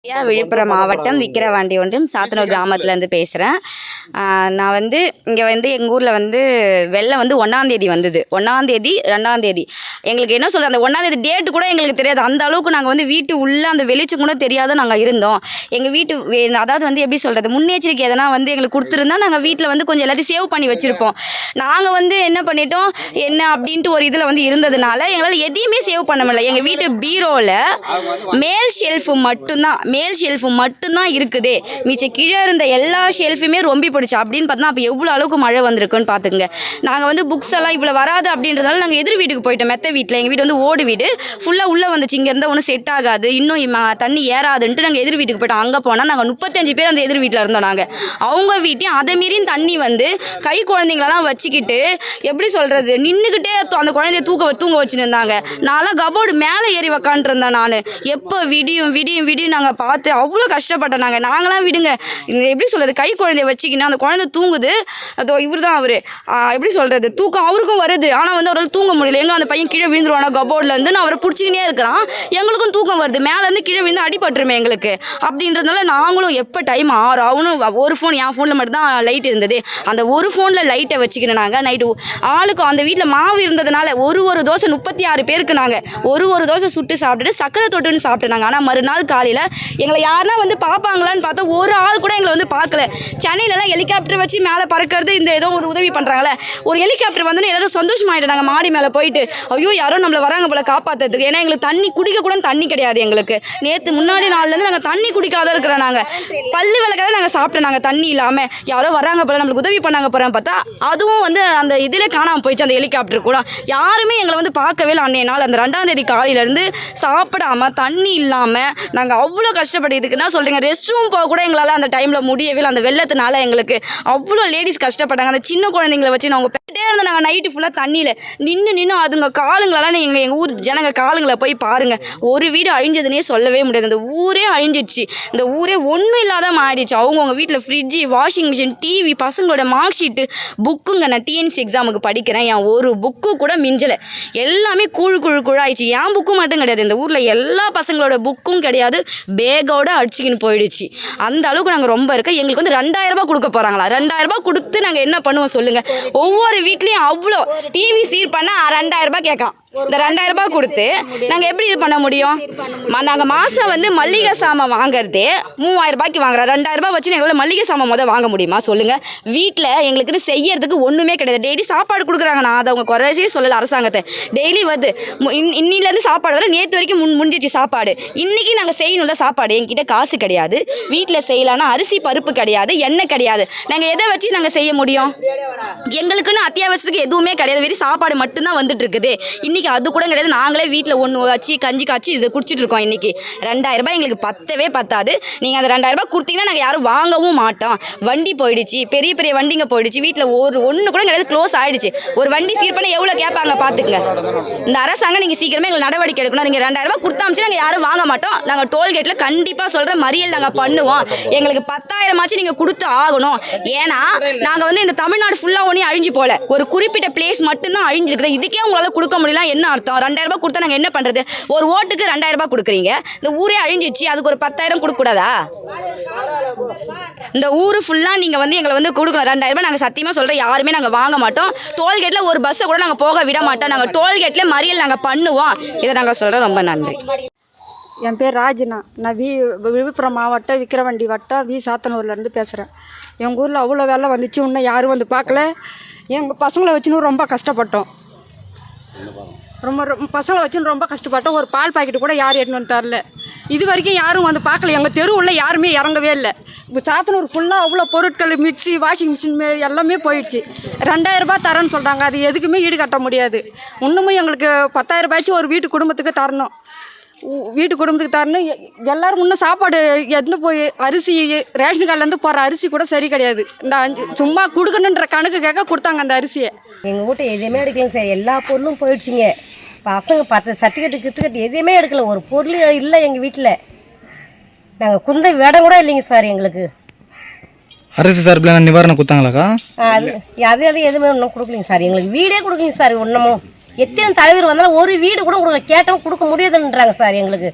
விழுப்புரம் மாவட்டம் விக்கிரவாண்டி ஒன்றியம் சாத்தனூர் கிராமத்துலேருந்து பேசுகிறேன். நான் இங்கே எங்கள் ஊரில் வெள்ளம் 1ஆம் தேதி வந்தது. 1ஆம் தேதி 2ஆம் தேதி எங்களுக்கு என்ன சொல்கிறது, அந்த 1ஆம் தேதி டேட்டு கூட எங்களுக்கு தெரியாது. அந்த அளவுக்கு நாங்கள் வீட்டு உள்ளே அந்த வெளிச்சம் கூட தெரியாத நாங்கள் இருந்தோம். எங்கள் வீட்டு அதாவது எப்படி சொல்கிறது, முன்னெச்சரிக்கை எதனா எங்களுக்கு கொடுத்துருந்தா நாங்கள் வீட்டில் கொஞ்சம் எல்லாத்தையும் சேவ் பண்ணி வச்சுருப்போம். நாங்கள் என்ன பண்ணிட்டோம் என்ன அப்படின்ட்டு ஒரு இதில் இருந்ததுனால எங்களால் எதையுமே சேவ் பண்ண முடியல. எங்கள் வீட்டு பீரோவில் மேல் ஷெல்ஃபு மட்டும்தான் இருக்குதே, மிச்சம் கீழே இருந்த எல்லா ஷெல்ஃபுமே ரொம்பி போயிடுச்சு. அப்படின்னு பார்த்தா அப்போ எவ்வளோ அளவுக்கு மழை வந்திருக்குன்னு பார்த்துக்குங்க. நாங்கள் புக்ஸ் எல்லாம் இவ்வளோ வராது அப்படின்றதால நாங்கள் எதிர் வீட்டுக்கு போயிட்டோம். மெத்த வீட்டில் எங்கள் வீடு ஓடு வீடு ஃபுல்லாக உள்ளே வந்துச்சு. இங்கே இருந்தால் ஒன்றும் செட் ஆகாது, இன்னும் தண்ணி ஏறாதுன்ட்டு நாங்கள் எதிர் வீட்டுக்கு போயிட்டோம். அங்கே போனால் நாங்கள் 35 பேர் அந்த எதிர் வீட்டில் இருந்தோம். நாங்கள் அவங்க வீட்டையும் அதை மீறியும் தண்ணி கை குழந்தைங்களெல்லாம் வச்சுக்கிட்டு எப்படி சொல்கிறது, நின்றுக்கிட்டே அந்த குழந்தைய தூங்க வச்சுன்னு இருந்தாங்க. நான்லாம் கபோர்டு மேலே ஏறி உக்காண்ட்ருந்தேன். நான் எப்போ விடியும் நாங்கள் பார்த்து அவ்வளோ கஷ்டப்பட்டோம். நாங்களாம் விடுங்க, எப்படி சொல்கிறது, கை குழந்தைய வச்சுக்கின்னு அந்த குழந்தை தூங்குது. அதோ இவர் தான் அவர், எப்படி சொல்கிறது, தூக்கம் அவருக்கும் வருது. ஆனால் அவரால் தூங்க முடியல. எங்கே அந்த பையன் கீழே விழுந்துருவானா கபோர்ட்லேருந்து, நான் அவரை பிடிச்சிக்கினே இருக்கிறான். எங்களுக்கும் தூக்கம் வருது, மேலேருந்து கீழே விழுந்து அடிபட்டுருமே எங்களுக்கு. அப்படின்றதுனால நாங்களும் எப்போ டைம் 6 ஆகணும், ஒரு ஃபோன் என் ஃபோனில் மட்டும்தான் லைட் இருந்தது. அந்த ஒரு ஃபோனில் லைட்டை வச்சுக்கின்னு நாங்கள் நைட்டு ஆளுக்கு அந்த வீட்டில் மாவு இருந்ததுனால ஒரு தோசை 36 பேருக்கு நாங்கள் ஒரு தோசை சுட்டு சாப்பிட்டுட்டு சக்கரை தொட்டுன்னு சாப்பிட்டுனாங்க. ஆனால் மறுநாள் காலையில் எங்களை யாருன்னா பார்ப்பாங்களான்னு பார்த்தா ஒரு ஆள் கூட எங்களை பார்க்கல. சென்னையிலலாம் ஹெலிகாப்டர் வச்சு மேலே பறக்கிறது, இந்த ஏதோ ஒரு உதவி பண்ணுறாங்களே, ஒரு ஹெலிகாப்டர் எல்லாரும் சந்தோஷமாயிட்டு நாங்கள் மாடி மேலே போயிட்டு ஐயோ யாரோ நம்மளை வராங்க போல காப்பாற்றுறதுக்கு. ஏன்னா எங்களுக்கு தண்ணி குடிக்க கூட தண்ணி கிடையாது. எங்களுக்கு நேற்று முன்னாடி நாள்லேருந்து நாங்கள் தண்ணி குடிக்காத இருக்கிறோம். நாங்கள் பல்லு விளக்காத நாங்கள் சாப்பிட்டோம். நாங்கள் தண்ணி இல்லாமல் யாரோ வராங்க போல நம்மளுக்கு உதவி பண்ணாங்க போகிறேன் பார்த்தா அதுவும் அந்த இதில் காணாமல் போயிடுச்சு. அந்த ஹெலிகாப்டர் கூட யாருமே எங்களை பார்க்கவே இல்லை. அன்றைய நாள் அந்த 2ஆம் தேதி காலையிலேருந்து சாப்பிடாமல் தண்ணி இல்லாமல் நாங்கள் அவ்வளோ கஷ்டப்பட்டு. இதுக்கு என்ன சொல்கிறீங்க, ரெஸ்ட் ரூம் போக கூட எங்களால் அந்த டைமில் முடியவே இல்லை. அந்த வெள்ளத்தினால எங்களுக்கு அவ்வளோ லேடிஸ் கஷ்டப்பட்டாங்க. அந்த சின்ன குழந்தைங்களை வச்சு நாங்கள் போயிட்டே இருந்தோம். நாங்கள் நைட்டு ஃபுல்லாக தண்ணியில் நின்று அதுங்க காலுங்களெல்லாம் எங்கள் ஊர் ஜனங்க காலுங்களை போய் பாருங்கள். ஒரு வீடு அழிஞ்சதுன்னே சொல்லவே முடியாது. அந்த ஊரே அழிஞ்சிச்சு. இந்த ஊரே ஒன்றும் இல்லாத மாறிடுச்சு. அவங்கவுங்க வீட்டில் ஃப்ரிட்ஜு, வாஷிங் மிஷின், டிவி, பசங்களோட மார்க் ஷீட்டு, புக்குங்க. நான் டிஎன்சி எக்ஸாமுக்கு படிக்கிறேன், என் ஒரு புக்கு கூட மிஞ்சலை. எல்லாமே குழாயிடுச்சு. என் புக்கும் மட்டும் கிடையாது, இந்த ஊரில் எல்லா பசங்களோட புக்கும் கிடையாது. பேக்கோட அடிச்சுக்கின்னு போயிடுச்சு. அந்த அளவுக்கு நாங்கள் ரொம்ப இருக்கோம். எங்களுக்கு 2000 ரூபாய் கொடுக்க போகிறாங்களா? 2000 ரூபாய் கொடுத்து நாங்கள் என்ன பண்ணுவோம் சொல்லுங்கள்? ஒவ்வொரு வீட்லேயும் அவ்வளோ டிவி சீர் பண்ணால் 2000 ரூபாய் கேட்கலாம். இந்த 2000 ரூபாய் கொடுத்து நாங்கள் எப்படி இது பண்ண முடியும்? நாங்கள் மாதம் மல்லிகை சாமான் வாங்குறதே 3000 ரூபாய்க்கு வாங்குறோம். 2000 ரூபாய் வச்சு எங்களால் மல்லிகை சாமான் வாங்க முடியுமா சொல்லுங்கள்? வீட்டில் எங்களுக்குன்னு செய்யறதுக்கு ஒன்றுமே கிடையாது. டெய்லி சாப்பாடு கொடுக்குறாங்க. நான் அதை அவங்க குறைச்சே சொல்லலை அரசாங்கத்தை. டெய்லி இன்னிலேருந்து சாப்பாடு வர நேற்று வரைக்கும் முடிஞ்சிச்சு சாப்பாடு. இன்றைக்கி நாங்கள் செய்யணும்ல சாப்பாடு. என்கிட்ட காசு கிடையாது. வீட்டில் செய்யலான்னா அரிசி பருப்பு கிடையாது, எண்ணெய் கிடையாது. நாங்கள் எதை வச்சு நாங்கள் செய்ய முடியும்? எங்களுக்குன்னு அத்தியாவசியத்துக்கு எதுவுமே கிடையாது. வெறும் சாப்பாடு மட்டும்தான் வந்துட்டு இருக்குது. இன்றைக்கி அது கூட கிடையாது. நாங்களே வீட்டில் ஒன்று வச்சு கஞ்சி காய்ச்சி இதை குடிச்சிட்டு இருக்கோம். இன்றைக்கி 2000 ரூபாய் எங்களுக்கு பத்தவே பத்தாது. நீங்கள் அந்த 2000 ரூபாய் கொடுத்தீங்கன்னா நாங்கள் யாரும் வாங்கவும் மாட்டோம். வண்டி போயிடுச்சு, பெரிய பெரிய வண்டிங்க போயிடுச்சு. வீட்டில் ஒன்று கூட கிடையாது, க்ளோஸ் ஆகிடுச்சு. ஒரு வண்டி சீர் பண்ண எவ்வளோ கேட்பாங்க பார்த்துக்குங்க. இந்த அரசாங்கம் நீங்கள் சீக்கிரமே எங்களுக்கு நடவடிக்கை எடுக்கணும். நீங்கள் 2000 ரூபாய் கொடுத்தாமிச்சு நாங்கள் யாரும் வாங்க மாட்டோம். நாங்கள் டோல்கேட்டில் கண்டிப்பாக சொல்கிற மறியல் நாங்கள் பண்ணுவோம். எங்களுக்கு 10,000 ஆச்சு நீங்கள் கொடுத்து ஆகணும். ஏன்னா நாங்கள் இந்த தமிழ்நாடு ஃபுல்லாக ஒன்றும் அழிஞ்சு போகல, ஒரு குறிப்பிட்ட பிளேஸ் மட்டும்தான் அழிஞ்சிருக்குது. இதுக்கே உங்களால் கொடுக்க முடியல என்ன அர்த்தம்? 2000 ரூபாய் கொடுத்தா நாங்கள் என்ன பண்ணுறது? ஒரு ஓட்டுக்கு 2000 ரூபாய் கொடுக்குறீங்க. இந்த ஊரே அழிஞ்சிச்சு, அதுக்கு ஒரு 10,000 கொடுக்கக்கூடாதா? இந்த ஊர் ஃபுல்லாக நீங்கள் எங்களை கொடுக்கணும் 2000 ரூபாய். நாங்கள் சத்தியமாக சொல்கிறோம், யாருமே நாங்கள் வாங்க மாட்டோம். டோல்கேட்டில் ஒரு பஸ்ஸை கூட நாங்கள் போக விட மாட்டோம். நாங்கள் டோல்கேட்டில் மறியல் நாங்கள் பண்ணுவோம். இதை நாங்கள் சொல்கிறோம். ரொம்ப நன்றி. என் பேர் ராஜினா. நான் விழுப்புரம் மாவட்டம் விக்கிரவாண்டி வட்டம் சாத்தனூர்லேருந்து பேசுகிறேன். எங்கள் ஊரில் அவ்வளோ வேலை வந்துச்சு, இன்னும் யாரும் பார்க்கல. எங்கள் பசங்களை வச்சுன்னு ரொம்ப கஷ்டப்பட்டோம். ரொம்ப பசங்களை வச்சுன்னு ரொம்ப கஷ்டப்பட்டோம். ஒரு பால் பாக்கெட்டு கூட யாரும் எடுத்துன்னு தரல. இது வரைக்கும் யாரும் பார்க்கல. எங்கள் தெருவில் யாருமே இறங்கவே இல்லை. இப்போ சாத்தனூர் ஃபுல்லாக அவ்வளோ பொருட்கள், மிக்சி, வாஷிங் மிஷின் எல்லாமே போயிடுச்சு. 2000 ரூபாய் தரேன்னு சொல்கிறாங்க. அது எதுக்குமே ஈடு கட்ட முடியாது. இன்னுமே எங்களுக்கு 10,000 ரூபாய்ச்சு ஒரு வீட்டு குடும்பத்துக்கு தரணும். வீட்டு குடும்பத்துக்கு தரணும். எல்லோரும் இன்னும் சாப்பாடு எடுத்து போய் அரிசி ரேஷன் கார்டுலேருந்து போகிற அரிசி கூட சரி கிடையாது. இந்த சும்மா கொடுக்கணுன்ற கணக்கு கேட்க கொடுத்தாங்க அந்த அரிசியை. எங்கள் வீட்டை எதுவுமே எடுக்கலைங்க சார். எல்லா பொருளும் போயிடுச்சுங்க. பசங்க 10 சர்டிஃபிகேட்டு எதுவுமே எடுக்கல. ஒரு பொருள் இல்லை எங்கள் வீட்டில். நாங்கள் குந்த இடம் கூட இல்லைங்க சார் எங்களுக்கு. அரசு சார்பில் நிவாரணம் கொடுத்தாங்களாக்கா? அது எதுவுமே ஒன்றும் கொடுக்கலைங்க சார். எங்களுக்கு வீடே கொடுக்கலைங்க சார். ஒன்றுமும் எத்தனை தலைவர் வந்தாலும் ஒரு வீடு கூட கொடுக்கல. கேட்டவங்க கொடுக்க முடியாதுன்றாங்க சார் எங்களுக்கு.